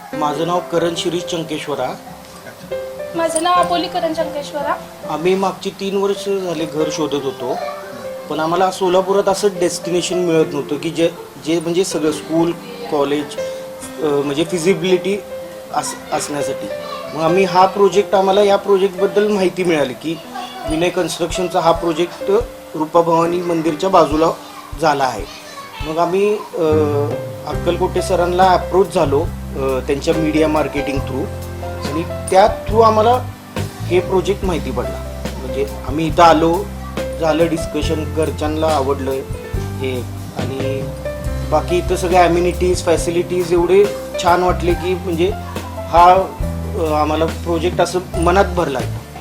माझं नाव करण शिरीष चंकेश्वरा. माझं नाव अबोली करण चंकेश्वरा. आम्ही मागची 3 वर्ष झाले घर शोधत होतो, पण आम्हाला सोलापुरात असं डेस्टिनेशन मिळत नव्हतं की जे म्हणजे सगळं स्कूल कॉलेज म्हणजे फिजिबिलिटी असण्यासाठी. मग आम्ही हा प्रोजेक्ट आम्हाला या प्रोजेक्टबद्दल माहिती मिळाली की विनय कन्स्ट्रक्शनचा हा प्रोजेक्ट रूपाभवानी मंदिरच्या बाजूला झाला आहे. मग आम्ही अक्कलकोटे सरांना अप्रोच झालो त्यांच्या मीडिया मार्केटिंग थ्रू, आणि त्या थ्रू आम्हाला हे प्रोजेक्ट माहिती पडला. म्हणजे आम्ही इथं आलो, झालं डिस्कशन, घरच्यांना आवडलं हे, आणि बाकी इथं सगळे ॲम्युनिटीज फॅसिलिटीज एवढे छान वाटले की म्हणजे हा आम्हाला प्रोजेक्ट असं मनात भरला.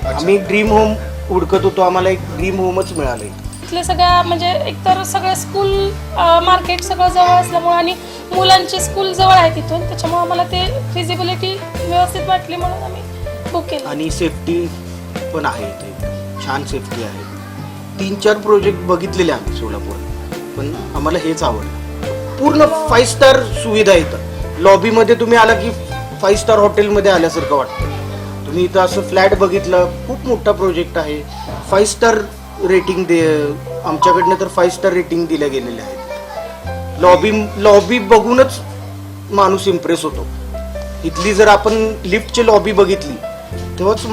आम्ही ड्रीम होम हुडकत होतो, आम्हाला एक ड्रीम होमच मिळालं. इथले सगळ्या म्हणजे एकतर सगळं स्कूल मार्केट सगळं जवळ असल्यामुळे आणि मुलांची स्कूल जवळ आहे तिथून, त्याच्यामुळे आम्हाला ते फिजिबिलिटी व्यवस्थित वाटली म्हणून आम्ही बुक केलं. आणि सेफ्टी पण आहे इथे, छान सेफ्टी आहे. 3-4 प्रोजेक्ट बघितलेले आम्ही सोलापुरात, पण आम्हाला हेच आवडलं. पूर्ण 5 स्टार सुविधा इथं. लॉबीमध्ये तुम्ही आला की 5 स्टार हॉटेलमध्ये आल्यासारखं वाटतं. तुम्ही इथं असं फ्लॅट बघितलं, खूप मोठा प्रोजेक्ट आहे. 5 स्टार रेटिंग आमच्याकडनं तर 5 स्टार रेटिंग दिल्या गेलेल्या आहेत. लॉबी बघूनच माणूस इम्प्रेस होतो. इथली जर आपण लिफ्टची लॉबी बघितली तेव्हाच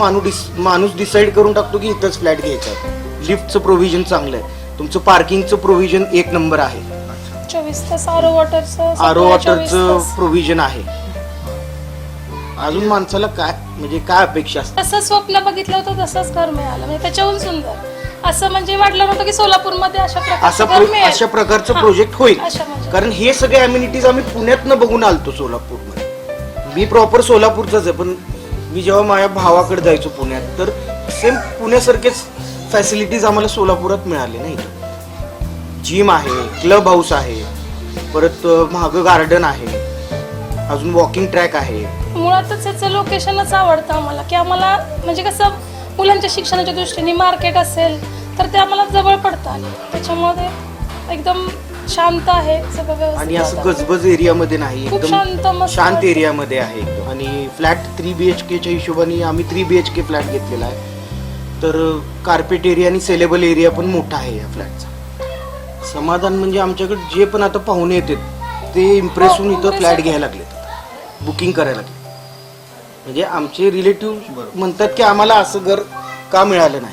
माणूस डिसाईड करून टाकतो की इथंच फ्लॅट घ्यायचा आहे. लिफ्टचं प्रोव्हिजन चांगलं आहे, तुमचं पार्किंगचं प्रोव्हिजन 1 नंबर आहे, 24 तास आरो वॉटरचं प्रोव्हिजन आहे. अजून माणसाला काय अपेक्षा असते? तसं स्वप्न बघितलं होतं तसंच घर मिळालं, म्हणजे त्याच्याहून सुंदर. असं म्हणजे वाटलं नव्हतं की सोलापूरमध्ये अशा प्रकारचं प्रोजेक्ट होईल. म्हणजे. कारण हे सगळे अम्युनिटीज आम्ही पुण्यातनं बघून आलतो सोलापूरमध्ये. मी प्रॉपर सोलापूरचाच आहे, पण मी जेव्हा माझ्या भावाकडे जायचो पुण्यात, तर सेम पुण्यासारखेच फॅसिलिटीज आम्हाला सोलापुरात मिळाले नाही. जिम आहे, क्लब हाऊस आहे, परत मागं गार्डन आहे, अजून वॉकिंग ट्रॅक आहे. मुळातच याचं लोकेशनच आवडतं आम्हाला, की आम्हाला म्हणजे कसं मुलांच्या शिक्षणाच्या दृष्टीने मार्केट असेल तर ते आम्हाला जवळ पडतं, आणि त्याच्यामुळे एकदम शांत आहे सगळं व्यवस्थित. आणि असं गजबज एरियामध्ये नाही, एकदम शांत एरियामध्ये आहे. आणि फ्लॅट 3 BHKच्या हिशोबाने आम्ही 3 BHK फ्लॅट घेतलेला आहे. तर कार्पेट एरिया आणि सेलेबल एरिया पण मोठा आहे या फ्लॅटचा. समाधान म्हणजे आमच्याकडे जे पण आता पाहुणे येतात ते इम्प्रेस होऊन इथं फ्लॅट घ्यायला लागलेत, बुकिंग करायला लागले. म्हणजे आमचे रिलेटिव्ह म्हणतात की आम्हाला असं घर का मिळालं नाही.